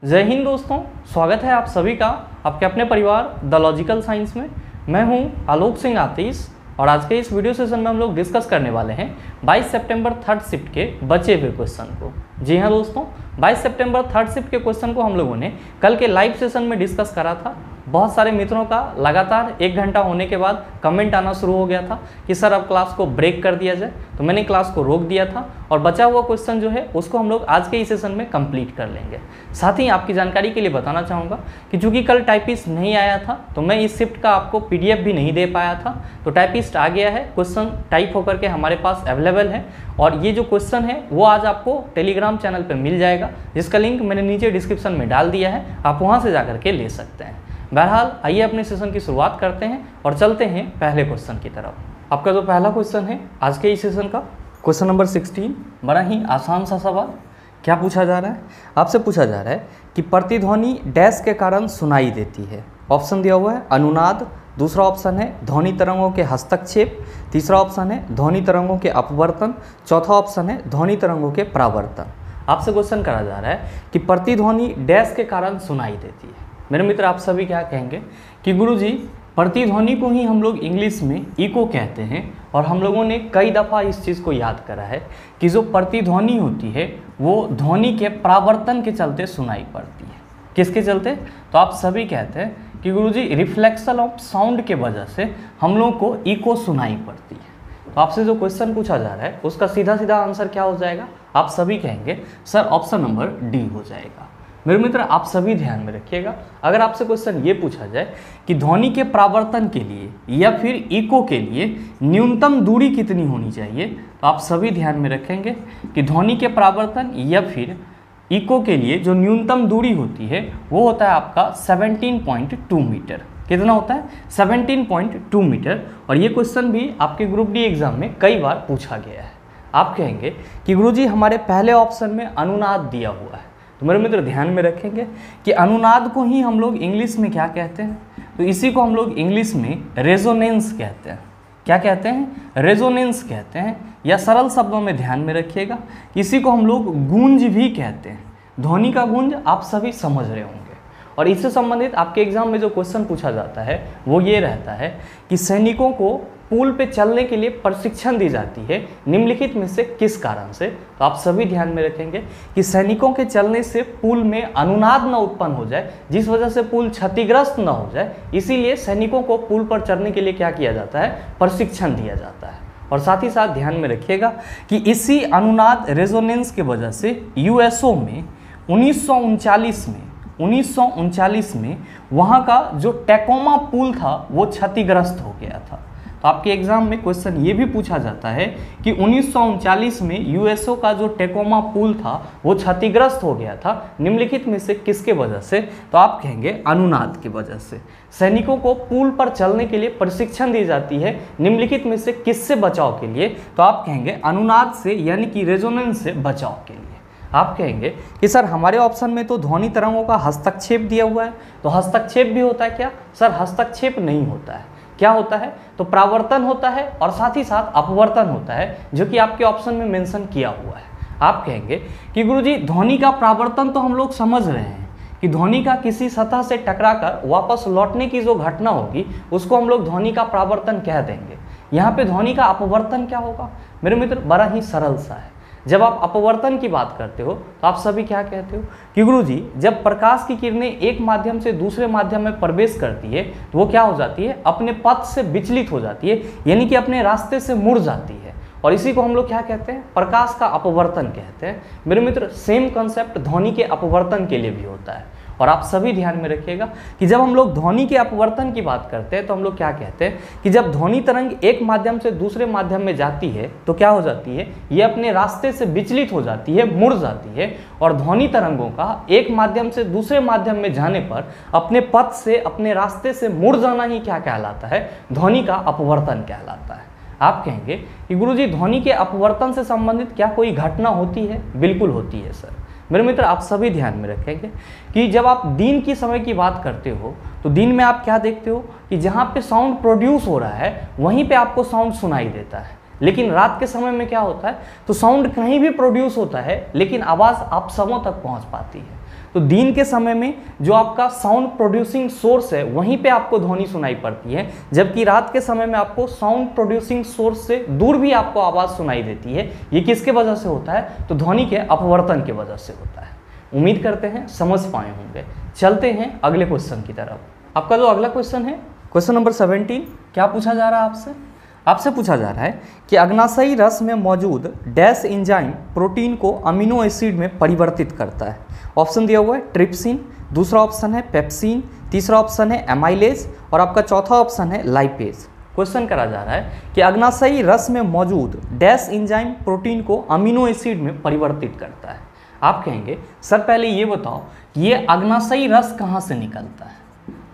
जय हिंद दोस्तों, स्वागत है आप सभी का आपके अपने परिवार द लॉजिकल साइंस में। मैं हूं आलोक सिंह आतिश और आज के इस वीडियो सेशन में हम लोग डिस्कस करने वाले हैं 22 सितंबर थर्ड शिफ्ट के बचे हुए क्वेश्चन को। जी हां दोस्तों, 22 सितंबर थर्ड शिफ्ट के क्वेश्चन को हम लोगों ने कल के लाइव सेशन में डिस्कस करा था। बहुत सारे मित्रों का लगातार 1 घंटा होने के बाद कमेंट आना शुरू हो गया था कि सर अब क्लास को ब्रेक कर दिया जाए, तो मैंने क्लास को रोक दिया था और बचा हुआ क्वेश्चन जो है उसको हम लोग आज के इस सेशन में कंप्लीट कर लेंगे। साथ ही आपकी जानकारी के लिए बताना चाहूँगा कि चूंकि कल टाइपिस्ट नहीं आया था तो मैं इस शिफ्ट का आपको PDF भी नहीं दे पाया था, तो टाइपिस्ट आ गया है, क्वेश्चन टाइप होकर के हमारे पास अवेलेबल है और ये जो क्वेश्चन है वो आज आपको टेलीग्राम चैनल पर मिल जाएगा, जिसका लिंक मैंने नीचे डिस्क्रिप्शन में डाल दिया है, आप वहाँ से जाकर के ले सकते हैं। बहरहाल आइए अपने सेशन की शुरुआत करते हैं और चलते हैं पहले क्वेश्चन की तरफ। आपका जो पहला क्वेश्चन है आज के इस सेशन का, क्वेश्चन नंबर 16, बड़ा ही आसान सा सवाल। क्या पूछा जा रहा है? आपसे पूछा जा रहा है कि प्रतिध्वनि डैश के कारण सुनाई देती है। ऑप्शन दिया हुआ है अनुनाद, दूसरा ऑप्शन है ध्वनि तरंगों के हस्तक्षेप, तीसरा ऑप्शन है ध्वनि तरंगों के अपवर्तन, चौथा ऑप्शन है ध्वनि तरंगों के परावर्तन। आपसे क्वेश्चन करा जा रहा है कि प्रतिध्वनि डैश के कारण सुनाई देती है। मेरे मित्र आप सभी क्या कहेंगे कि गुरुजी प्रतिध्वनि को ही हम लोग इंग्लिश में इको कहते हैं और हम लोगों ने कई दफ़ा इस चीज़ को याद करा है कि जो प्रतिध्वनि होती है वो ध्वनि के परावर्तन के चलते सुनाई पड़ती है। किसके चलते? तो आप सभी कहते हैं कि गुरुजी रिफ्लेक्शन ऑफ साउंड के वजह से हम लोग को इको सुनाई पड़ती है। तो आपसे जो क्वेश्चन पूछा जा रहा है उसका सीधा सीधा आंसर क्या हो जाएगा? आप सभी कहेंगे सर ऑप्शन नंबर डी हो जाएगा। मेरे मित्र आप सभी ध्यान में रखिएगा, अगर आपसे क्वेश्चन ये पूछा जाए कि ध्वनि के परावर्तन के लिए या फिर इको के लिए न्यूनतम दूरी कितनी होनी चाहिए, तो आप सभी ध्यान में रखेंगे कि ध्वनि के परावर्तन या फिर इको के लिए जो न्यूनतम दूरी होती है वो होता है आपका 17.2 मीटर। कितना होता है? 17.2 मीटर। और ये क्वेश्चन भी आपके ग्रुप डी एग्जाम में कई बार पूछा गया है। आप कहेंगे कि गुरुजी हमारे पहले ऑप्शन में अनुनाद दिया हुआ है, तो मेरे मित्र ध्यान में रखेंगे कि अनुनाद को ही हम लोग इंग्लिश में क्या कहते हैं? तो इसी को हम लोग इंग्लिश में रेजोनेंस कहते हैं। क्या कहते हैं? रेजोनेंस कहते हैं, या सरल शब्दों में ध्यान में रखिएगा इसी को हम लोग गूंज भी कहते हैं। ध्वनि का गूंज आप सभी समझ रहे होंगे। और इससे संबंधित आपके एग्जाम में जो क्वेश्चन पूछा जाता है वो ये रहता है कि सैनिकों को पुल पे चलने के लिए प्रशिक्षण दी जाती है निम्नलिखित में से किस कारण से? तो आप सभी ध्यान में रखेंगे कि सैनिकों के चलने से पुल में अनुनाद न उत्पन्न हो जाए, जिस वजह से पुल क्षतिग्रस्त न हो जाए, इसीलिए सैनिकों को पुल पर चढ़ने के लिए क्या किया जाता है? प्रशिक्षण दिया जाता है। और साथ ही साथ ध्यान में रखिएगा कि इसी अनुनाद रेजोनेंस के वजह से यूएसओ में 1939 में वहाँ का जो टैकोमा पुल था वो क्षतिग्रस्त हो गया था। तो आपके एग्जाम में क्वेश्चन ये भी पूछा जाता है कि 1939 में यूएसओ का जो टैकोमा पुल था वो क्षतिग्रस्त हो गया था निम्नलिखित में से किसके वजह से? तो आप कहेंगे अनुनाद की वजह से। सैनिकों को पुल पर चलने के लिए प्रशिक्षण दी जाती है निम्नलिखित में से किससे बचाव के लिए? तो आप कहेंगे अनुनाद से, यानी कि रेजोनेंस से बचाव के लिए। आप कहेंगे कि सर हमारे ऑप्शन में तो ध्वनि तरंगों का हस्तक्षेप दिया हुआ है, तो हस्तक्षेप भी होता है क्या? सर हस्तक्षेप नहीं होता है। क्या होता है? तो परावर्तन होता है और साथ ही साथ अपवर्तन होता है, जो कि आपके ऑप्शन में मेंशन किया हुआ है। आप कहेंगे कि गुरुजी ध्वनि का परावर्तन तो हम लोग समझ रहे हैं कि ध्वनि का किसी सतह से टकराकर वापस लौटने की जो घटना होगी उसको हम लोग ध्वनि का परावर्तन कह देंगे। यहाँ पे ध्वनि का अपवर्तन क्या होगा? मेरे मित्र बड़ा ही सरल सा है। जब आप अपवर्तन की बात करते हो तो आप सभी क्या कहते हो कि गुरुजी जब प्रकाश की किरणें एक माध्यम से दूसरे माध्यम में प्रवेश करती है तो वो क्या हो जाती है? अपने पथ से विचलित हो जाती है, यानी कि अपने रास्ते से मुड़ जाती है, और इसी को हम लोग क्या कहते हैं? प्रकाश का अपवर्तन कहते हैं। मेरे मित्र सेम कंसेप्ट ध्वनि के अपवर्तन के लिए भी होता है। और आप सभी ध्यान में रखिएगा कि जब हम लोग ध्वनि के अपवर्तन की बात करते हैं तो हम लोग क्या कहते हैं कि जब ध्वनि तरंग एक माध्यम से दूसरे माध्यम में जाती है तो क्या हो जाती है? ये अपने रास्ते से विचलित हो जाती है, मुड़ जाती है, और ध्वनि तरंगों का एक माध्यम से दूसरे माध्यम में जाने पर अपने पथ से, अपने रास्ते से मुड़ जाना ही क्या कहलाता है? ध्वनि का अपवर्तन कहलाता है। आप कहेंगे कि गुरुजी ध्वनि के अपवर्तन से संबंधित क्या कोई घटना होती है? बिल्कुल होती है सर। मेरे मित्र आप सभी ध्यान में रखेंगे कि जब आप दिन की समय की बात करते हो तो दिन में आप क्या देखते हो कि जहाँ पे साउंड प्रोड्यूस हो रहा है वहीं पे आपको साउंड सुनाई देता है, लेकिन रात के समय में क्या होता है? तो साउंड कहीं भी प्रोड्यूस होता है लेकिन आवाज़ आप सबों तक पहुँच पाती है। तो दिन के समय में जो आपका साउंड प्रोड्यूसिंग सोर्स है वहीं पे आपको ध्वनि सुनाई पड़ती है, जबकि रात के समय में आपको साउंड प्रोड्यूसिंग सोर्स से दूर भी आपको आवाज़ सुनाई देती है। ये किसके वजह से होता है? तो ध्वनि के अपवर्तन के वजह से होता है। उम्मीद करते हैं समझ पाए होंगे। चलते हैं अगले क्वेश्चन की तरफ। आपका जो अगला क्वेश्चन है, क्वेश्चन नंबर 17, क्या पूछा जा रहा है आपसे? आपसे पूछा जा रहा है कि अग्नाशयी रस में मौजूद डैश एंजाइम प्रोटीन को अमीनो एसिड में परिवर्तित करता है। ऑप्शन दिया हुआ है ट्रिप्सिन, दूसरा ऑप्शन है पेप्सिन, तीसरा ऑप्शन है एमाइलेज और आपका चौथा ऑप्शन है लाइपेज। क्वेश्चन करा जा रहा है कि अग्नाशयी रस में मौजूद डैश एंजाइम प्रोटीन को अमीनो एसिड में परिवर्तित करता है। आप कहेंगे सर पहले ये बताओ ये अग्नाशयी रस कहाँ से निकलता है?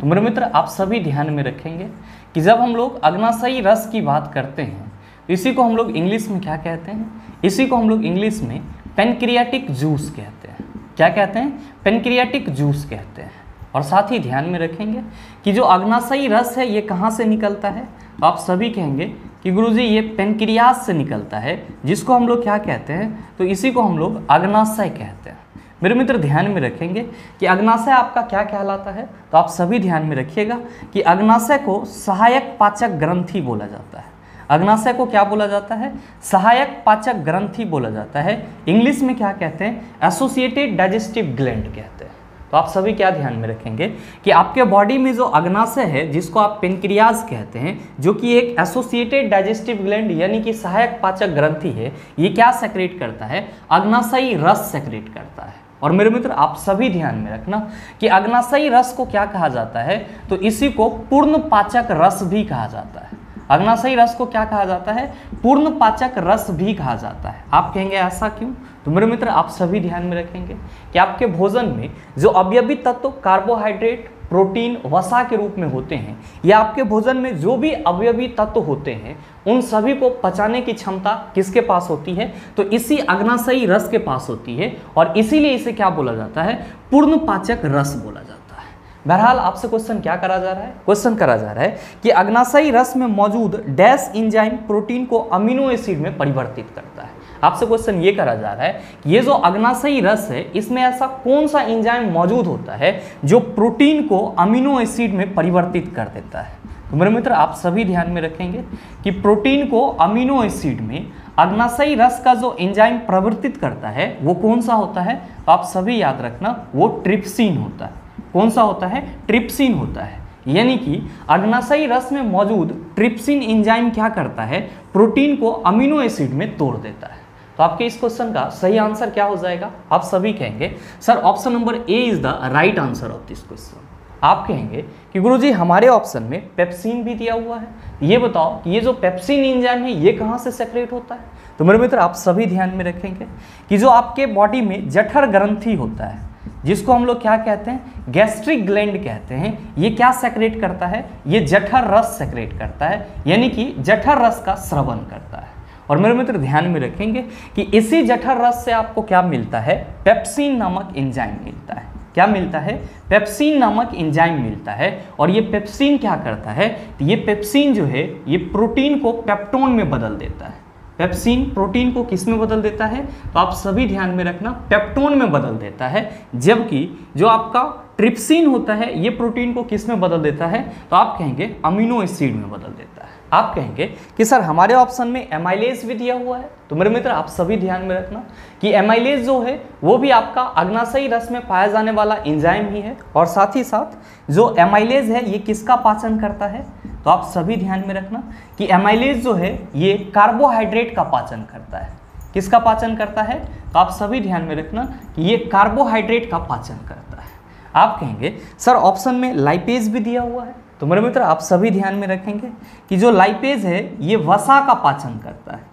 तो मेरे मित्र आप सभी ध्यान में रखेंगे कि जब हम लोग अग्नाशयी रस की बात करते हैं तो इसी को हम लोग इंग्लिश में क्या कहते हैं? इसी को हम लोग इंग्लिश में पेनक्रियाटिक जूस कहते हैं। क्या कहते हैं? पेनक्रियाटिक जूस कहते हैं। और साथ ही ध्यान में रखेंगे कि जो अग्नाशयी रस है ये कहाँ से निकलता है? तो आप सभी कहेंगे कि गुरुजी ये पेनक्रियाज से निकलता है, जिसको हम लोग क्या कहते हैं? तो इसी को हम लोग अग्नाशय कहते हैं। मेरे मित्र ध्यान में रखेंगे कि अग्नाशय आपका क्या कहलाता है? तो आप सभी ध्यान में रखिएगा कि अग्नाशय को सहायक पाचक ग्रंथि बोला जाता है। अग्नाशय को क्या बोला जाता है? सहायक पाचक ग्रंथि बोला जाता है। इंग्लिश में क्या कहते हैं? एसोसिएटेड डाइजेस्टिव ग्लैंड कहते हैं। तो आप सभी क्या ध्यान में रखेंगे कि आपके बॉडी में जो अग्नाशय है जिसको आप पेनक्रियाज कहते हैं, जो कि एक एसोसिएटेड डाइजेस्टिव ग्लैंड यानी कि सहायक पाचक ग्रंथि है, ये क्या सेक्रेट करता है? अग्नाशयी रस सेक्रेट करता है। और मेरे मित्र आप सभी ध्यान में रखना कि अग्नाशयी रस को क्या कहा जाता है? तो इसी को पूर्ण पाचक रस भी कहा जाता है। अग्नाशयी रस को क्या कहा जाता है? पूर्ण पाचक रस भी कहा जाता है। आप कहेंगे ऐसा क्यों? तो मेरे मित्र आप सभी ध्यान में रखेंगे कि आपके भोजन में जो अवयवी तत्व कार्बोहाइड्रेट, प्रोटीन, वसा के रूप में होते हैं, या आपके भोजन में जो भी अवयवी तत्व होते हैं उन सभी को पचाने की क्षमता किसके पास होती है? तो इसी अग्नाशयी रस के पास होती है। और इसीलिए इसे क्या बोला जाता है? पूर्ण पाचक रस बोला जाता है। बहरहाल आपसे क्वेश्चन क्या करा जा रहा है? क्वेश्चन करा जा रहा है कि अग्नाशयी रस में मौजूद डैश एंजाइम प्रोटीन को अमीनो एसिड में परिवर्तित करता है। आपसे क्वेश्चन ये करा जा रहा है कि ये जो अग्नाशयी रस है इसमें ऐसा कौन सा एंजाइम मौजूद होता है जो प्रोटीन को अमीनो एसिड में परिवर्तित कर देता है? तो मेरे मित्र आप सभी ध्यान में रखेंगे कि प्रोटीन को अमीनो एसिड में अग्नाशयी रस का जो एंजाइम परिवर्तित करता है वो कौन सा होता है? तो आप सभी याद रखना वो ट्रिप्सिन होता है। कौन सा होता है? ट्रिप्सिन होता है। यानी कि अग्नाशयी रस में मौजूद ट्रिप्सिन एंजाइम क्या करता है? प्रोटीन को अमीनो एसिड में तोड़ देता है। तो आपके इस क्वेश्चन का सही आंसर क्या हो जाएगा? आप सभी कहेंगे sir option number A is the right answer of this question. आप कहेंगे कि गुरुजी हमारे ऑप्शन में पेप्सिन भी दिया हुआ है, ये बताओ कि ये जो पेप्सिन एंजाइम है ये कहाँ से सेक्रेट होता है? तो मेरे मित्र आप सभी ध्यान में रखेंगे कि जो आपके बॉडी में जठर ग्रंथि होता है, जिसको हम लोग क्या कहते हैं? गैस्ट्रिक ग्लैंड कहते हैं, ये क्या सेक्रेट करता है? ये जठर रस सेक्रेट करता है, यानी कि जठर रस का स्रवन करता है। और मेरे मित्र ध्यान में रखेंगे कि इसी जठर रस से आपको क्या मिलता है? पेप्सिन नामक एंजाइम मिलता है। क्या मिलता है? पेप्सिन नामक एंजाइम मिलता है। और ये पेप्सिन क्या करता है? तो ये पेप्सिन जो है ये प्रोटीन को पेप्टोन में बदल देता है। पेप्सिन प्रोटीन को किस में बदल देता है? तो आप सभी ध्यान में रखना पेप्टोन में बदल देता है। जबकि जो आपका ट्रिप्सिन होता है ये प्रोटीन को किस में बदल देता है? तो आप कहेंगे अमीनो एसिड में बदल देता है। आप कहेंगे कि सर हमारे ऑप्शन में एमाइलेज भी दिया हुआ है। तो मेरे मित्र आप सभी ध्यान में रखना कि एमाइलेज जो है वो भी आपका अग्नाशयी रस में पाया जाने वाला एंजाइम ही है। और साथ ही साथ जो एमाइलेज है ये किसका पाचन करता है? तो आप सभी ध्यान में रखना कि एमाइलेज जो है ये कार्बोहाइड्रेट का पाचन करता है। किसका पाचन करता है? तो आप सभी ध्यान में रखना कि ये कार्बोहाइड्रेट का पाचन करता है। आप कहेंगे सर ऑप्शन में लाइपेज भी दिया हुआ है। तो मेरे मित्र आप सभी ध्यान में रखेंगे कि जो लाइपेज है ये वसा का पाचन करता है।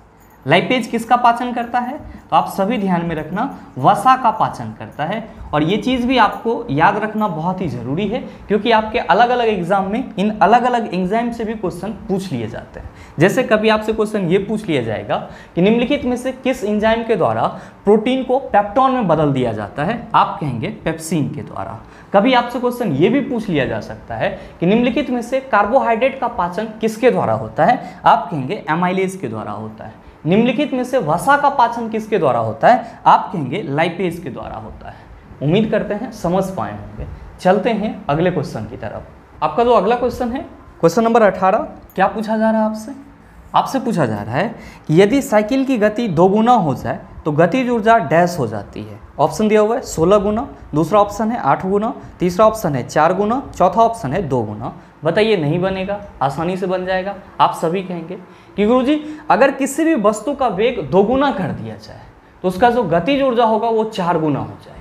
लाइपेज किसका पाचन करता है? तो आप सभी ध्यान में रखना वसा का पाचन करता है। और ये चीज़ भी आपको याद रखना बहुत ही ज़रूरी है, क्योंकि आपके अलग अलग एग्जाम में इन अलग अलग एंजाइम से भी क्वेश्चन पूछ लिए जाते हैं। जैसे कभी आपसे क्वेश्चन ये पूछ लिया जाएगा कि निम्नलिखित में से किस एंजाइम के द्वारा प्रोटीन को पेप्टोन में बदल दिया जाता है? आप कहेंगे पेप्सिन के द्वारा। कभी आपसे क्वेश्चन ये भी पूछ लिया जा सकता है कि निम्नलिखित में से कार्बोहाइड्रेट का पाचन किसके द्वारा होता है? आप कहेंगे एमाइलेज के द्वारा होता है। निम्नलिखित में से वसा का पाचन किसके द्वारा होता है? आप कहेंगे लाइपेज के द्वारा होता है। उम्मीद करते हैं समझ पाए होंगे। चलते हैं अगले क्वेश्चन की तरफ। आपका जो अगला क्वेश्चन है क्वेश्चन नंबर 18, क्या पूछा जा रहा है आपसे? आपसे पूछा जा रहा है कि यदि साइकिल की गति 2 गुना हो जाए तो गतिज ऊर्जा डैश हो जाती है। ऑप्शन दिया हुआ है 16 गुना, दूसरा ऑप्शन है 8 गुना, तीसरा ऑप्शन है 4 गुना, चौथा ऑप्शन है 2 गुना। बताइए नहीं बनेगा, आसानी से बन जाएगा। आप सभी कहेंगे कि गुरुजी अगर किसी भी वस्तु का वेग 2 गुना कर दिया जाए तो उसका जो गतिज ऊर्जा होगा वो 4 गुना हो जाएगा।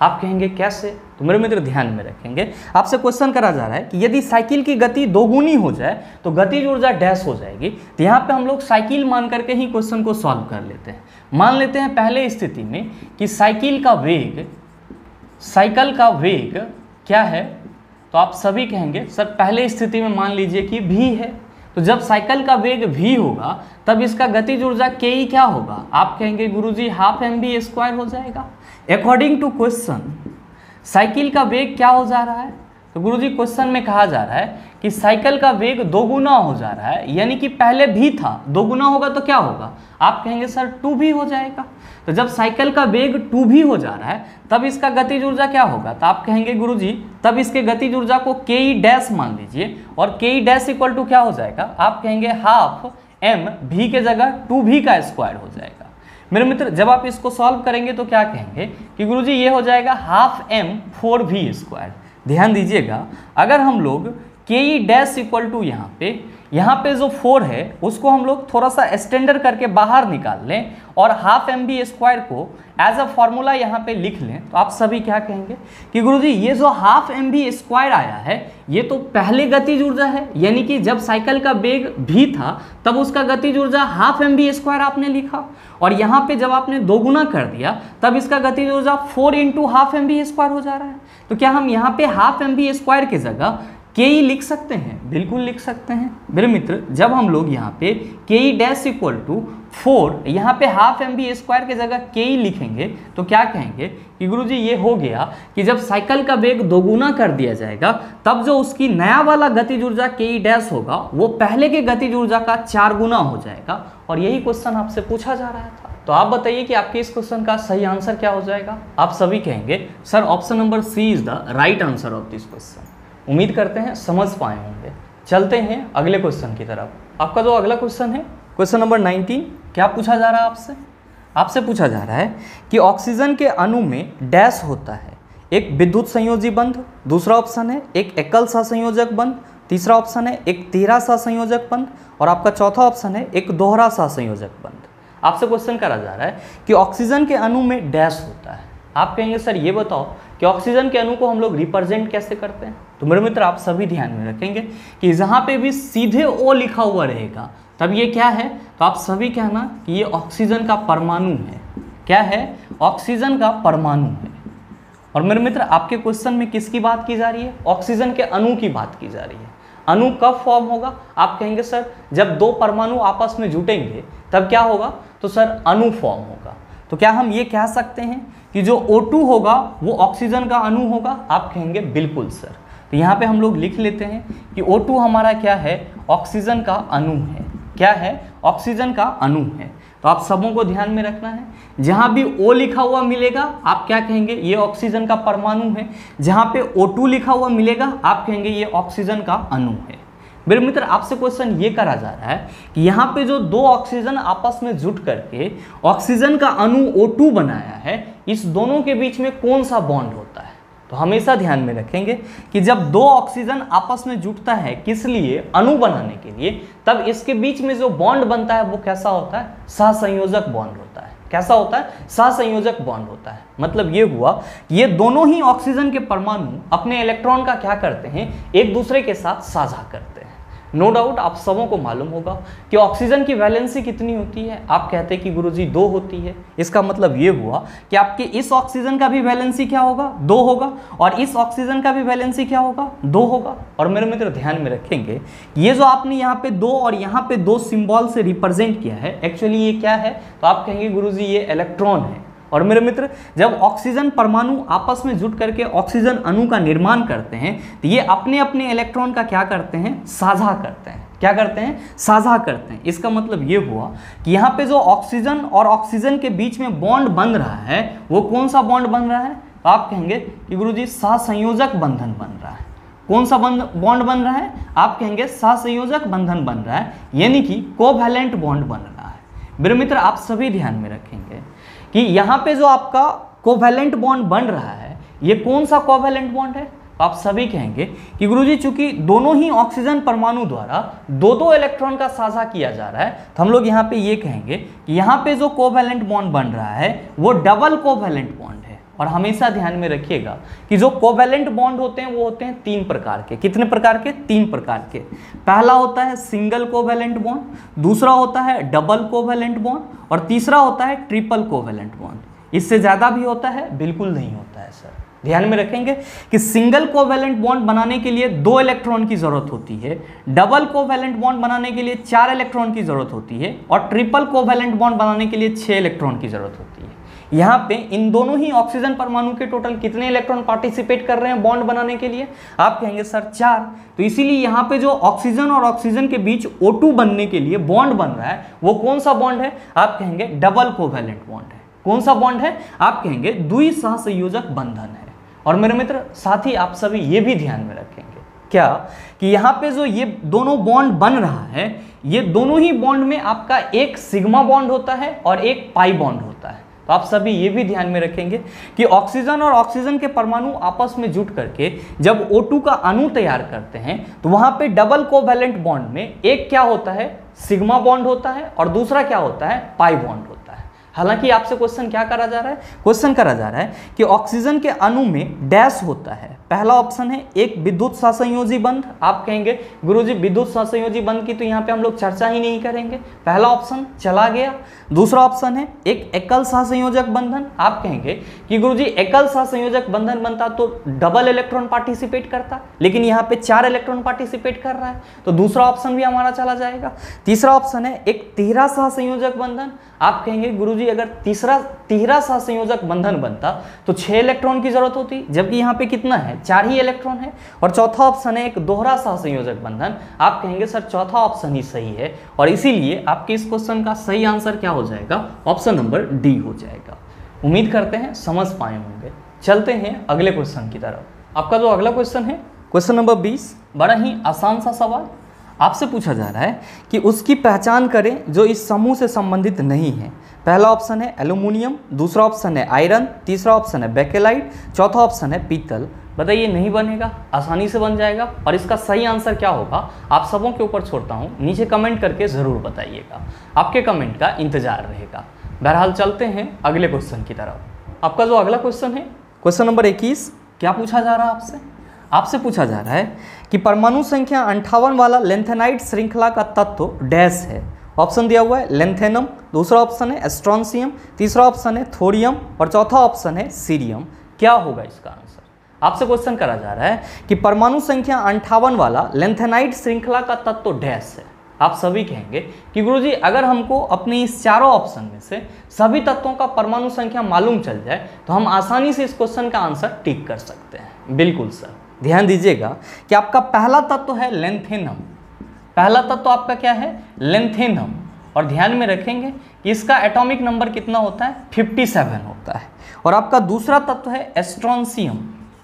आप कहेंगे कैसे? तो मेरे मित्र ध्यान में रखेंगे, आपसे क्वेश्चन करा जा रहा है कि यदि साइकिल की गति 2 गुनी हो जाए तो गतिज ऊर्जा डैश हो जाएगी। तो यहाँ पे हम लोग साइकिल मान करके ही क्वेश्चन को सॉल्व कर लेते हैं। मान लेते हैं पहले स्थिति में कि साइकिल का वेग क्या है? तो आप सभी कहेंगे सर पहले स्थिति में मान लीजिए कि v है। तो जब साइकिल का वेग v होगा तब इसका गतिज ऊर्जा के क्या होगा? आप कहेंगे गुरुजी हाफ mv² हो जाएगा। अकॉर्डिंग टू क्वेश्चन साइकिल का वेग क्या हो जा रहा है? तो गुरुजी क्वेश्चन में कहा जा रहा है कि साइकिल का वेग 2 गुना हो जा रहा है, यानी कि पहले भी था, 2 गुना होगा तो क्या होगा? आप कहेंगे सर 2v हो जाएगा। तो जब साइकिल का वेग 2v हो जा रहा है तब इसका गतिज ऊर्जा क्या होगा? तो आप कहेंगे गुरुजी तब इसके गतिज ऊर्जा को के डैश मान लीजिए और के डैश इक्वल टू क्या हो जाएगा? आप कहेंगे हाफ m v के जगह 2v का स्क्वायर हो जाएगा। मेरे मित्र जब आप इसको सॉल्व करेंगे तो क्या कहेंगे कि गुरुजी ये हो जाएगा हाफ m 4v²। ध्यान दीजिएगा, अगर हम लोग के डैश इक्वल टू यहाँ पे जो 4 है उसको हम लोग थोड़ा सा एक्सटेंडर करके बाहर निकाल लें और हाफ mv² को एज अ फॉर्मूला यहाँ पे लिख लें तो आप सभी क्या कहेंगे कि गुरुजी ये जो हाफ mv² आया है ये तो पहले गतिज ऊर्जा है, यानी कि जब साइकिल का वेग v था तब उसका गतिज ऊर्जा हाफ mv² आपने लिखा और यहाँ पे जब आपने 2 गुना कर दिया तब इसका गतिज ऊर्जा 4 × हाफ mv² हो जा रहा है। तो क्या हम यहाँ पे हाफ mv² की जगह के लिख सकते हैं? बिल्कुल लिख सकते हैं। मेरे मित्र जब हम लोग यहाँ पे के डैश इक्वल टू 4 यहाँ पे हाफ mv² की जगह के लिखेंगे तो क्या कहेंगे कि गुरुजी ये हो गया कि जब साइकिल का वेग 2 गुना कर दिया जाएगा तब जो उसकी नया वाला गतिज ऊर्जा के डैश होगा वो पहले के गतिज ऊर्जा का 4 गुना हो जाएगा। और यही क्वेश्चन आपसे पूछा जा रहा था। तो आप बताइए कि आपके इस क्वेश्चन का सही आंसर क्या हो जाएगा? आप सभी कहेंगे sir option number C is the right answer of this question. उम्मीद करते हैं समझ पाए होंगे। चलते हैं अगले क्वेश्चन की तरफ। आपका जो अगला क्वेश्चन है क्वेश्चन नंबर 19, क्या पूछा जा रहा है आपसे? आपसे पूछा जा रहा है कि ऑक्सीजन के अणु में डैश होता है, एक विद्युत संयोजी बंध, दूसरा ऑप्शन है एक एकल सहसंयोजक बंध, तीसरा ऑप्शन है एक 13 सहसंयोजक बंध और आपका चौथा ऑप्शन है एक दोहरा सहसंयोजक बंध। आपसे क्वेश्चन करा जा रहा है कि ऑक्सीजन के अणु में डैश होता है। आप कहेंगे सर ये बताओ कि ऑक्सीजन के अणु को हम लोग रिप्रेजेंट कैसे करते हैं? तो मेरे मित्र आप सभी ध्यान में रखेंगे कि जहाँ पे भी सीधे O लिखा हुआ रहेगा तब ये क्या है? तो आप सभी कहना कि ये ऑक्सीजन का परमाणु है। क्या है? ऑक्सीजन का परमाणु है। और मेरे मित्र आपके क्वेश्चन में किसकी बात की जा रही है? ऑक्सीजन के अणु की बात की जा रही है। अणु कब फॉर्म होगा? आप कहेंगे सर जब 2 परमाणु आपस में जुटेंगे तब क्या होगा? तो सर अणु फॉर्म होगा। तो क्या हम ये कह सकते हैं कि जो O2 होगा वो ऑक्सीजन का अणु होगा? आप कहेंगे बिल्कुल सर। तो यहाँ पे हम लोग लिख लेते हैं कि O2 हमारा क्या है? ऑक्सीजन का अणु है। क्या है? ऑक्सीजन का अणु है। तो आप सबों को ध्यान में रखना है, जहाँ भी O लिखा हुआ मिलेगा आप क्या कहेंगे? ये ऑक्सीजन का परमाणु है। जहाँ पे O2 लिखा हुआ मिलेगा आप कहेंगे ये ऑक्सीजन का अणु है। मेरे मित्र आपसे क्वेश्चन ये करा जा रहा है कि यहाँ पे जो 2 ऑक्सीजन आपस में जुट करके ऑक्सीजन का अणु O2 बनाया है, इस दोनों के बीच में कौन सा बॉन्ड होता है? तो हमेशा ध्यान में रखेंगे कि जब 2 ऑक्सीजन आपस में जुटता है किस लिए? अणु बनाने के लिए, तब इसके बीच में जो बॉन्ड बनता है वो कैसा होता है? सहसंयोजक बॉन्ड होता है। कैसा होता है? सहसंयोजक बॉन्ड होता है। मतलब ये हुआ कि ये दोनों ही ऑक्सीजन के परमाणु अपने इलेक्ट्रॉन का क्या करते हैं? एक दूसरे के साथ साझा करते हैं। नो डाउट आप सबों को मालूम होगा कि ऑक्सीजन की वैलेंसी कितनी होती है? आप कहते हैं कि गुरुजी 2 होती है। इसका मतलब ये हुआ कि आपके इस ऑक्सीजन का भी वैलेंसी क्या होगा? 2 होगा और इस ऑक्सीजन का भी वैलेंसी क्या होगा? 2 होगा। और मेरे मित्र ध्यान में रखेंगे ये जो आपने यहाँ पे 2 और यहाँ पे 2 सिंबल से रिप्रेजेंट किया है, एक्चुअली ये क्या है? तो आप कहेंगे गुरुजी ये इलेक्ट्रॉन है। और मेरे मित्र जब ऑक्सीजन परमाणु आपस में जुट करके ऑक्सीजन अणु का निर्माण करते हैं तो ये अपने अपने इलेक्ट्रॉन का क्या करते हैं? साझा करते हैं। क्या करते हैं? साझा करते हैं। इसका मतलब ये हुआ कि यहाँ पे जो ऑक्सीजन और ऑक्सीजन के बीच में बॉन्ड बन रहा है वो कौन सा बॉन्ड बन रहा है? तो आप कहेंगे कि गुरुजी सहसंयोजक बंधन बन रहा है। कौन सा बॉन्ड बन रहा है? आप कहेंगे सहसंयोजक बंधन बन रहा है, यानी कि कोवैलेंट बॉन्ड बन रहा है। मेरे मित्र आप सभी ध्यान में रखेंगे कि यहाँ पे जो आपका कोवैलेंट बॉन्ड बन रहा है, ये कौन सा कोवैलेंट बॉन्ड है? आप सभी कहेंगे कि गुरुजी चूंकि दोनों ही ऑक्सीजन परमाणु द्वारा दो दो इलेक्ट्रॉन का साझा किया जा रहा है, तो हम लोग यहाँ पे ये कहेंगे कि यहाँ पे जो कोवैलेंट बॉन्ड बन रहा है वो डबल कोवैलेंट बॉन्ड है। और हमेशा ध्यान में रखिएगा कि जो कोवैलेंट बॉन्ड होते हैं वो होते हैं 3 प्रकार के। कितने प्रकार के? 3 प्रकार के। पहला होता है सिंगल कोवैलेंट बॉन्ड, दूसरा होता है डबल कोवैलेंट बॉन्ड और तीसरा होता है ट्रिपल कोवैलेंट बॉन्ड। इससे ज़्यादा भी होता है? बिल्कुल नहीं होता है सर। ध्यान में रखेंगे कि सिंगल कोवैलेंट बॉन्ड बनाने के लिए 2 इलेक्ट्रॉन की जरूरत होती है, डबल कोवैलेंट बॉन्ड बनाने के लिए 4 इलेक्ट्रॉन की जरूरत होती है और ट्रिपल कोवैलेंट बॉन्ड बनाने के लिए 6 इलेक्ट्रॉन की जरूरत होती है। यहाँ पे इन दोनों ही ऑक्सीजन परमाणु के टोटल कितने इलेक्ट्रॉन पार्टिसिपेट कर रहे हैं बॉन्ड बनाने के लिए? आप कहेंगे सर 4। तो इसीलिए यहाँ पे जो ऑक्सीजन और ऑक्सीजन के बीच O2 बनने के लिए बॉन्ड बन रहा है वो कौन सा बॉन्ड है? आप कहेंगे डबल कोवैलेंट बॉन्ड है। कौन सा बॉन्ड है? आप कहेंगे द्विसहसंयोजक बंधन है। और मेरे मित्र साथ ही आप सभी ये भी ध्यान में रखेंगे क्या कि यहाँ पे जो ये दोनों बॉन्ड बन रहा है, ये दोनों ही बॉन्ड में आपका एक सिग्मा बॉन्ड होता है और एक पाई बॉन्ड होता है। तो आप सभी ये भी ध्यान में रखेंगे कि ऑक्सीजन और ऑक्सीजन के परमाणु आपस में जुट करके जब O2 का अणु तैयार करते हैं तो वहां पे डबल कोवैलेंट बॉन्ड में एक क्या होता है? सिग्मा बॉन्ड होता है और दूसरा क्या होता है? पाई बॉन्ड होता है। हालांकि आपसे क्वेश्चन क्या करा जा रहा है? क्वेश्चन करा जा रहा है कि ऑक्सीजन के अणु में डैश होता है। पहला ऑप्शन है एक विद्युत सहसंयोजी बंध। आप कहेंगे गुरुजी विद्युत सहसंयोजी बंध की तो यहाँ पे हम लोग चर्चा ही नहीं करेंगे, पहला ऑप्शन चला गया। दूसरा ऑप्शन है एक एकल सहसंयोजक बंधन। आप कहेंगे कि गुरुजी एकल सहसंयोजक बंधन बनता तो डबल इलेक्ट्रॉन पार्टिसिपेट करता, लेकिन यहाँ पे 4 इलेक्ट्रॉन पार्टिसिपेट कर रहा है, तो दूसरा ऑप्शन भी हमारा चला जाएगा। तीसरा ऑप्शन है एक तिहरा सहसंयोजक बंधन। आप कहेंगे गुरुजी अगर तिहरा सहसंयोजक बंधन बनता तो 6 इलेक्ट्रॉन की जरूरत होती, जबकि यहाँ पे कितना है? 4 ही इलेक्ट्रॉन है। और चौथा ऑप्शन है एक दोहरा सहसंयोजक बंधन। आप कहेंगे सर चौथा ऑप्शन ही सही है और इसीलिए आपके इस क्वेश्चन का सही आंसर क्या हो जाएगा? ऑप्शन नंबर डी हो जाएगा। उम्मीद करते हैं समझ पाए होंगे। चलते हैं अगले क्वेश्चन की तरफ। आपका जो अगला क्वेश्चन है क्वेश्चन नंबर 20, बड़ा ही आसान सा सवाल आपसे पूछा जा रहा है कि उसकी पहचान करें जो इस समूह से संबंधित नहीं है। पहला ऑप्शन है एल्यूमिनियम, दूसरा ऑप्शन है आयरन, तीसरा ऑप्शन है बेकेलाइट, चौथा ऑप्शन है पीतल। बताइए नहीं बनेगा? आसानी से बन जाएगा। और इसका सही आंसर क्या होगा आप सबों के ऊपर छोड़ता हूँ, नीचे कमेंट करके ज़रूर बताइएगा, आपके कमेंट का इंतजार रहेगा। बहरहाल चलते हैं अगले क्वेश्चन की तरफ। आपका जो अगला क्वेश्चन है क्वेश्चन नंबर 21, क्या पूछा जा रहा है आपसे? आपसे पूछा जा रहा है कि परमाणु संख्या 58 वाला लेंथेनाइट श्रृंखला का तत्व डैश है। ऑप्शन दिया हुआ है लेंथेनम, दूसरा ऑप्शन है एस्ट्रोनशियम, तीसरा ऑप्शन है थोरियम और चौथा ऑप्शन है सीरियम। क्या होगा इसका आंसर? आपसे क्वेश्चन करा जा रहा है कि परमाणु संख्या 58 वाला लेंथेनाइट श्रृंखला का तत्व डैश है। आप सभी कहेंगे कि गुरुजी अगर हमको अपने इस चारों ऑप्शन में से सभी तत्वों का परमाणु संख्या मालूम चल जाए तो हम आसानी से इस क्वेश्चन का आंसर टिक कर सकते हैं। बिल्कुल सर, ध्यान दीजिएगा कि आपका पहला तत्व है लेंथेनम। पहला तत्व आपका क्या है? लेंथेनम। और ध्यान में रखेंगे कि इसका एटॉमिक नंबर कितना होता है? 57 होता है। और आपका दूसरा तत्व है एस्ट्रोनशियम।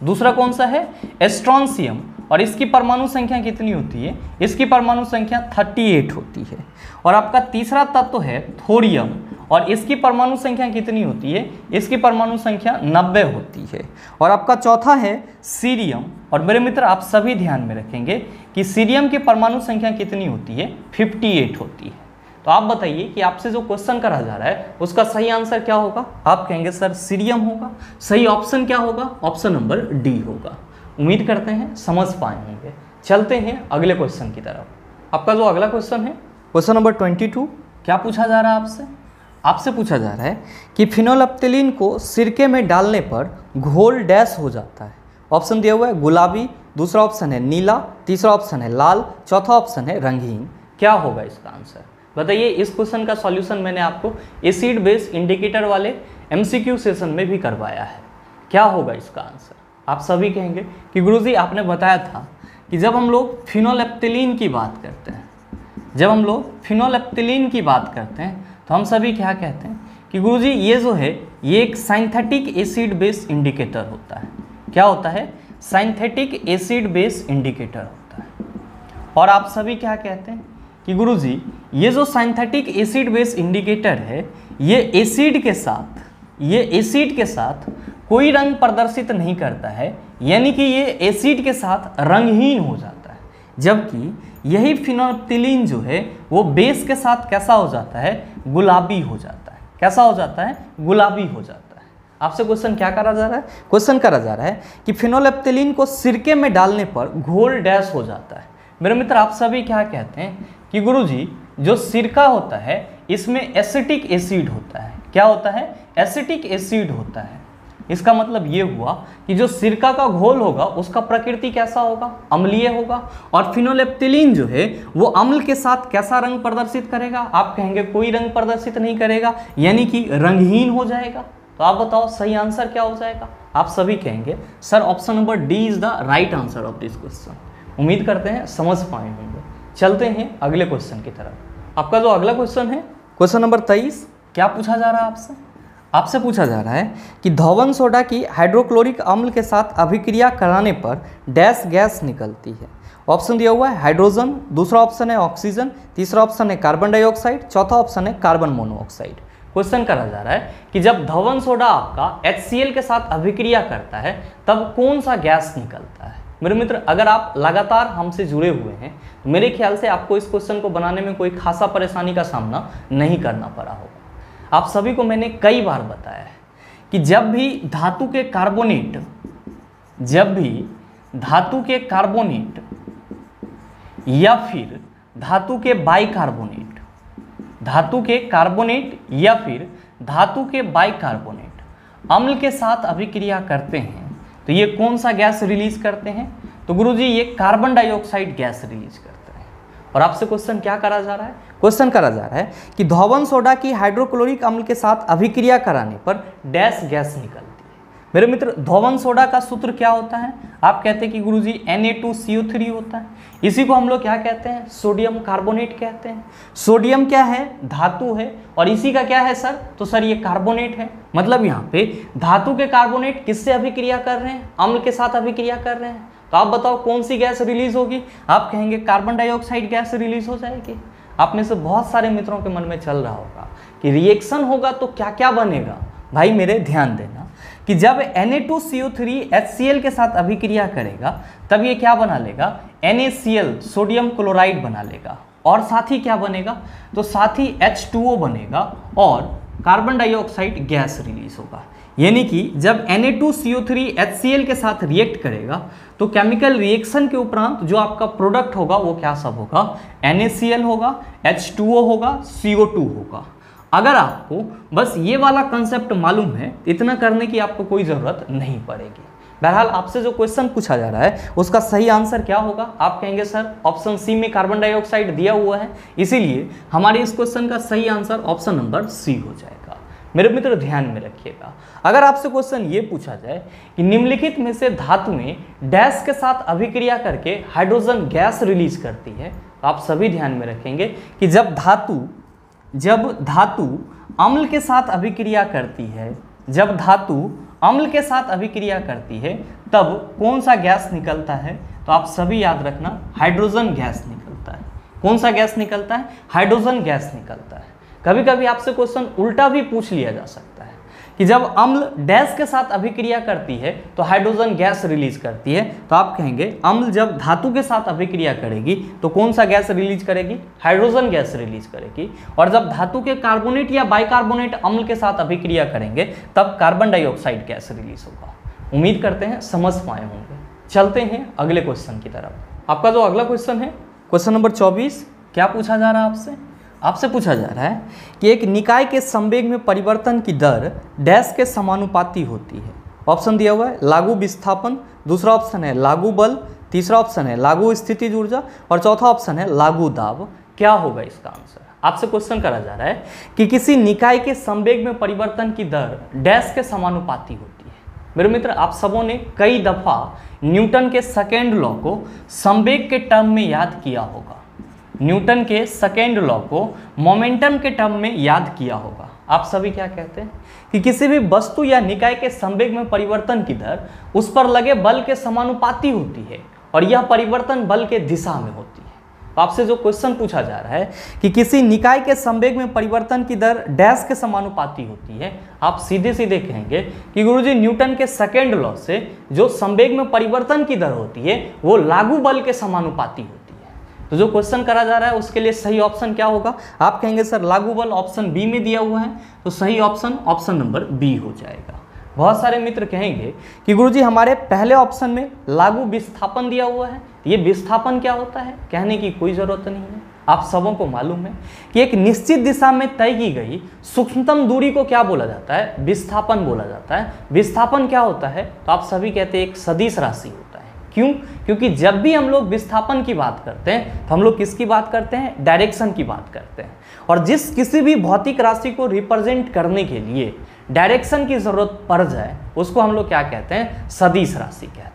दूसरा कौन सा है? एस्ट्रोनशियम। और इसकी परमाणु संख्या कितनी होती है? इसकी परमाणु संख्या 38 होती है। और आपका तीसरा तत्व है थोरियम और इसकी परमाणु संख्या कितनी होती है? इसकी परमाणु संख्या 90 होती है। और आपका चौथा है सीरियम। और मेरे मित्र आप सभी ध्यान में रखेंगे कि सीरियम की परमाणु संख्या कितनी होती है? 58 होती है। तो आप बताइए कि आपसे जो क्वेश्चन करा जा रहा है उसका सही आंसर क्या होगा? आप कहेंगे सर सीरियम होगा। सही ऑप्शन क्या होगा? ऑप्शन नंबर डी होगा। उम्मीद करते हैं समझ पाए होंगे। चलते हैं अगले क्वेश्चन की तरफ। आपका जो अगला क्वेश्चन है क्वेश्चन नंबर 22, क्या पूछा जा रहा है आपसे? आपसे पूछा जा रहा है कि फिनोलेप्थिलीन को सिरके में डालने पर घोल डैश हो जाता है। ऑप्शन दिया हुआ है गुलाबी, दूसरा ऑप्शन है नीला, तीसरा ऑप्शन है लाल, चौथा ऑप्शन है रंगीन। क्या होगा इसका आंसर? बताइए। इस क्वेश्चन का सॉल्यूशन मैंने आपको एसिड बेस इंडिकेटर वाले MCQ सेशन में भी करवाया है। क्या होगा इसका आंसर? आप सभी कहेंगे कि गुरुजी आपने बताया था कि जब हम लोग फिनोलेप्थिलीन की बात करते हैं, तो हम सभी क्या कहते हैं कि गुरुजी ये जो है ये एक सिंथेटिक एसिड बेस इंडिकेटर होता है। क्या होता है? सिंथेटिक एसिड बेस इंडिकेटर होता है। और आप सभी क्या कहते हैं कि गुरुजी ये जो सिंथेटिक एसिड बेस इंडिकेटर है ये एसिड के साथ कोई रंग प्रदर्शित नहीं करता है, यानी कि ये एसिड के साथ रंगहीन हो जाता है, जबकि यही फिनोल्फ्थीलीन जो है वो बेस के साथ कैसा हो जाता है? गुलाबी हो जाता है। कैसा हो जाता है? गुलाबी हो जाता है। आपसे क्वेश्चन क्या करा जा रहा है? क्वेश्चन करा जा रहा है कि फिनोल्फ्थीलीन को सिरके में डालने पर घोल डैश हो जाता है। मेरे मित्र आप सभी क्या कहते हैं कि गुरुजी जो सिरका होता है इसमें एसिटिक एसिड होता है। क्या होता है? एसिटिक एसिड होता है। इसका मतलब ये हुआ कि जो सिरका का घोल होगा उसका प्रकृति कैसा होगा? अम्लीय होगा। और फिनोल्फ्थीलीन जो है वो अम्ल के साथ कैसा रंग प्रदर्शित करेगा? आप कहेंगे कोई रंग प्रदर्शित नहीं करेगा, यानी कि रंगहीन हो जाएगा। तो आप बताओ सही आंसर क्या हो जाएगा? आप सभी कहेंगे sir option number D is the right answer of this question. उम्मीद करते हैं समझ पाए होंगे। चलते हैं अगले क्वेश्चन की तरफ। आपका जो अगला क्वेश्चन है क्वेश्चन नंबर 23, क्या पूछा जा रहा है आपसे? आपसे पूछा जा रहा है कि धौवन सोडा की हाइड्रोक्लोरिक अम्ल के साथ अभिक्रिया कराने पर डैश गैस निकलती है। ऑप्शन दिया हुआ है हाइड्रोजन, दूसरा ऑप्शन है ऑक्सीजन, तीसरा ऑप्शन है कार्बन डाइऑक्साइड, चौथा ऑप्शन है कार्बन मोनोऑक्साइड। क्वेश्चन करा जा रहा है कि जब धौवन सोडा आपका HCl के साथ अभिक्रिया करता है तब कौन सा गैस निकलता है? मेरे मित्र अगर आप लगातार हमसे जुड़े हुए हैं तो मेरे ख्याल से आपको इस क्वेश्चन को बनाने में कोई खासा परेशानी का सामना नहीं करना पड़ा होगा। आप सभी को मैंने कई बार बताया है कि जब भी धातु के कार्बोनेट या फिर धातु के बाइकार्बोनेट या फिर धातु के बाइकार्बोनेट अम्ल के साथ अभिक्रिया करते हैं तो ये कौन सा गैस रिलीज करते हैं? तो गुरुजी ये कार्बन डाइऑक्साइड गैस रिलीज करते हैं। और आपसे क्वेश्चन क्या करा जा रहा है? क्वेश्चन करा जा रहा है कि धौवन सोडा की हाइड्रोक्लोरिक अम्ल के साथ अभिक्रिया कराने पर डैश गैस निकलती है। मेरे मित्र धौवन सोडा का सूत्र क्या होता है? आप कहते हैं कि गुरुजी Na2CO3 होता है। इसी को हम लोग क्या कहते हैं? सोडियम कार्बोनेट कहते हैं। सोडियम क्या है? धातु है। और इसी का क्या है सर? तो सर ये कार्बोनेट है। मतलब यहाँ पे धातु के कार्बोनेट किससे अभिक्रिया कर रहे हैं? अम्ल के साथ अभिक्रिया कर रहे हैं। तो आप बताओ कौन सी गैस रिलीज होगी? आप कहेंगे कार्बन डाइऑक्साइड गैस रिलीज हो जाएगी। आप में से बहुत सारे मित्रों के मन में चल रहा होगा कि रिएक्शन होगा तो क्या क्या बनेगा। भाई मेरे ध्यान देना कि जब Na2CO3 HCl के साथ अभिक्रिया करेगा तब ये क्या बना लेगा? NaCl सोडियम क्लोराइड बना लेगा। और साथ ही क्या बनेगा? तो साथ ही H2O बनेगा और कार्बन डाइऑक्साइड गैस रिलीज होगा। यानी कि जब Na2CO3 HCl के साथ रिएक्ट करेगा तो केमिकल रिएक्शन के उपरांत जो आपका प्रोडक्ट होगा वो क्या सब होगा? NaCl होगा, H2O होगा, CO2 होगा। अगर आपको बस ये वाला कंसेप्ट मालूम है इतना करने की आपको कोई ज़रूरत नहीं पड़ेगी। बहरहाल आपसे जो क्वेश्चन पूछा जा रहा है उसका सही आंसर क्या होगा? आप कहेंगे सर ऑप्शन सी में कार्बन डाइऑक्साइड दिया हुआ है, इसीलिए हमारे इस क्वेश्चन का सही आंसर ऑप्शन नंबर सी हो जाएगा। मेरे मित्र ध्यान में रखिएगा, अगर आपसे क्वेश्चन ये पूछा जाए कि निम्नलिखित में से धातुएं डैश के साथ अभिक्रिया करके हाइड्रोजन गैस रिलीज करती है, तो आप सभी ध्यान में रखेंगे कि जब धातु अम्ल के साथ अभिक्रिया करती है तब कौन सा गैस निकलता है? तो आप सभी याद रखना हाइड्रोजन गैस निकलता है। कौन सा गैस निकलता है? हाइड्रोजन गैस निकलता है। कभी कभी आपसे क्वेश्चन उल्टा भी पूछ लिया जा सकता है कि जब अम्ल डैश के साथ अभिक्रिया करती है तो हाइड्रोजन गैस रिलीज करती है, तो आप कहेंगे अम्ल जब धातु के साथ अभिक्रिया करेगी तो कौन सा गैस रिलीज करेगी? हाइड्रोजन गैस रिलीज करेगी। और जब धातु के कार्बोनेट या बाइकार्बोनेट अम्ल के साथ अभिक्रिया करेंगे तब कार्बन डाइऑक्साइड गैस रिलीज होगा। उम्मीद करते हैं समझ पाए होंगे। चलते हैं अगले क्वेश्चन की तरफ। आपका जो अगला क्वेश्चन है क्वेश्चन नंबर 24, क्या पूछा जा रहा है आपसे? आपसे पूछा जा रहा है कि एक निकाय के संवेग में परिवर्तन की दर डैश के समानुपाती होती है। ऑप्शन दिया हुआ है लागू विस्थापन, दूसरा ऑप्शन है लागू बल, तीसरा ऑप्शन है लागू स्थितिज ऊर्जा और चौथा ऑप्शन है लागू दाब। क्या होगा इसका आंसर? आपसे क्वेश्चन करा जा रहा है कि किसी निकाय के संवेग में परिवर्तन की दर डैश के समानुपाती होती है। मेरे मित्र आप सबों ने कई दफा न्यूटन के सेकेंड लॉ को संवेग के टर्म में याद किया होगा, न्यूटन के सेकेंड लॉ को मोमेंटम के टर्म में याद किया होगा। आप सभी क्या कहते हैं कि किसी भी वस्तु या निकाय के संवेग में परिवर्तन की दर उस पर लगे बल के समानुपाती होती है और यह परिवर्तन बल के दिशा में होती है। तो आपसे जो क्वेश्चन पूछा जा रहा है कि किसी निकाय के संवेग में परिवर्तन की दर डैश के समानुपाती होती है, आप सीधे सीधे कहेंगे कि गुरुजी न्यूटन के सेकेंड लॉ से जो संवेग में परिवर्तन की दर होती है वो लागू बल के समानुपाती होती है। तो जो क्वेश्चन करा जा रहा है उसके लिए सही ऑप्शन क्या होगा? आप कहेंगे सर लागू बल ऑप्शन बी में दिया हुआ है, तो सही ऑप्शन ऑप्शन नंबर बी हो जाएगा। बहुत सारे मित्र कहेंगे कि गुरुजी हमारे पहले ऑप्शन में लागू विस्थापन दिया हुआ है, ये विस्थापन क्या होता है? कहने की कोई जरूरत नहीं है, आप सबों को मालूम है कि एक निश्चित दिशा में तय की गई सूक्ष्मतम दूरी को क्या बोला जाता है? विस्थापन बोला जाता है। विस्थापन क्या होता है? तो आप सभी कहते हैं एक सदिश राशि होता है। क्यों? क्योंकि जब भी हम लोग विस्थापन की बात करते हैं तो हम लोग किसकी बात करते हैं? डायरेक्शन की बात करते हैं। और जिस किसी भी भौतिक राशि को रिप्रेजेंट करने के लिए डायरेक्शन की जरूरत पड़ जाए उसको हम लोग क्या कहते हैं? सदिश राशि कहते हैं।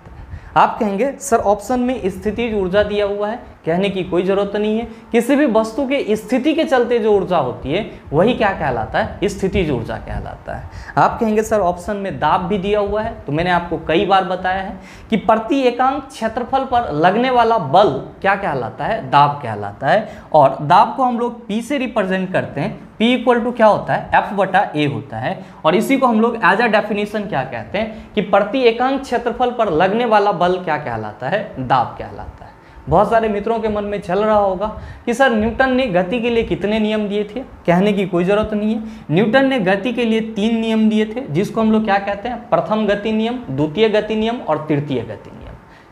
आप कहेंगे सर ऑप्शन में स्थितिज ऊर्जा दिया हुआ है, कहने की कोई जरूरत नहीं है। किसी भी वस्तु के स्थिति के चलते जो ऊर्जा होती है वही क्या कहलाता है? स्थितिज ऊर्जा कहलाता है। आप कहेंगे सर ऑप्शन में दाब भी दिया हुआ है, तो मैंने आपको कई बार बताया है कि प्रति एकांक क्षेत्रफल पर लगने वाला बल क्या कहलाता है? दाब कहलाता है। और दाब को हम लोग P से रिप्रेजेंट करते हैं। P इक्वल टू क्या होता है? F/A होता है। और इसी को हम लोग एज अ डेफिनेशन क्या कहते हैं कि प्रति एकांक क्षेत्रफल पर लगने वाला बल क्या कहलाता है? दाब कहलाता है। बहुत सारे मित्रों के मन में चल रहा होगा कि सर न्यूटन ने गति के लिए कितने नियम दिए थे? कहने की कोई जरूरत नहीं है। न्यूटन ने गति के लिए 3 नियम दिए थे, जिसको हम लोग क्या कहते हैं? प्रथम गति नियम, द्वितीय गति नियम और तृतीय गति नियम।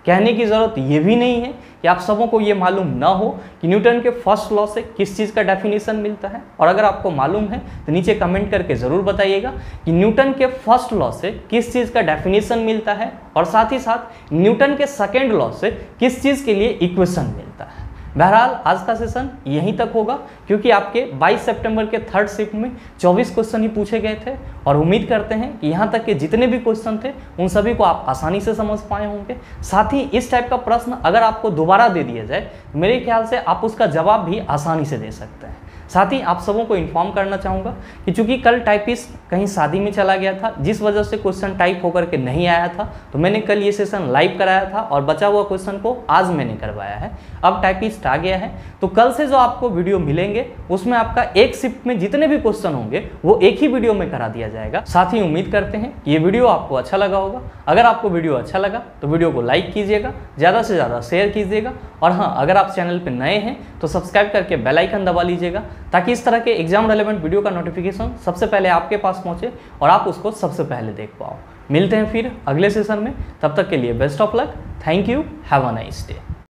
कहने की जरूरत ये भी नहीं है कि आप सबों को ये मालूम ना हो कि न्यूटन के फर्स्ट लॉ से किस चीज़ का डेफिनेशन मिलता है। और अगर आपको मालूम है तो नीचे कमेंट करके ज़रूर बताइएगा कि न्यूटन के फर्स्ट लॉ से किस चीज़ का डेफिनेशन मिलता है और साथ ही साथ न्यूटन के सेकेंड लॉ से किस चीज़ के लिए इक्वेशन मिलता है। बहरहाल आज का सेशन यहीं तक होगा, क्योंकि आपके 22 सितंबर के थर्ड शिफ्ट में 24 क्वेश्चन ही पूछे गए थे और उम्मीद करते हैं कि यहाँ तक के जितने भी क्वेश्चन थे उन सभी को आप आसानी से समझ पाए होंगे। साथ ही इस टाइप का प्रश्न अगर आपको दोबारा दे दिया जाए तो मेरे ख्याल से आप उसका जवाब भी आसानी से दे सकते हैं। साथ ही आप सबों को इन्फॉर्म करना चाहूँगा कि चूंकि कल टाइपिस्ट कहीं शादी में चला गया था, जिस वजह से क्वेश्चन टाइप होकर के नहीं आया था, तो मैंने कल ये सेशन लाइव कराया था और बचा हुआ क्वेश्चन को आज मैंने करवाया है। अब टाइपिस्ट आ गया है तो कल से जो आपको वीडियो मिलेंगे उसमें आपका एक शिफ्ट में जितने भी क्वेश्चन होंगे वो एक ही वीडियो में करा दिया जाएगा। साथ ही उम्मीद करते हैं कि ये वीडियो आपको अच्छा लगा होगा। अगर आपको वीडियो अच्छा लगा तो वीडियो को लाइक कीजिएगा, ज़्यादा से ज़्यादा शेयर कीजिएगा और हाँ, अगर आप चैनल पर नए हैं तो सब्सक्राइब करके बेल आइकन दबा लीजिएगा ताकि इस तरह के एग्जाम रेलेवेंट वीडियो का नोटिफिकेशन सबसे पहले आपके पास पहुंचे और आप उसको सबसे पहले देख पाओ। मिलते हैं फिर अगले सेशन में, तब तक के लिए best of luck. Thank you, have a nice day.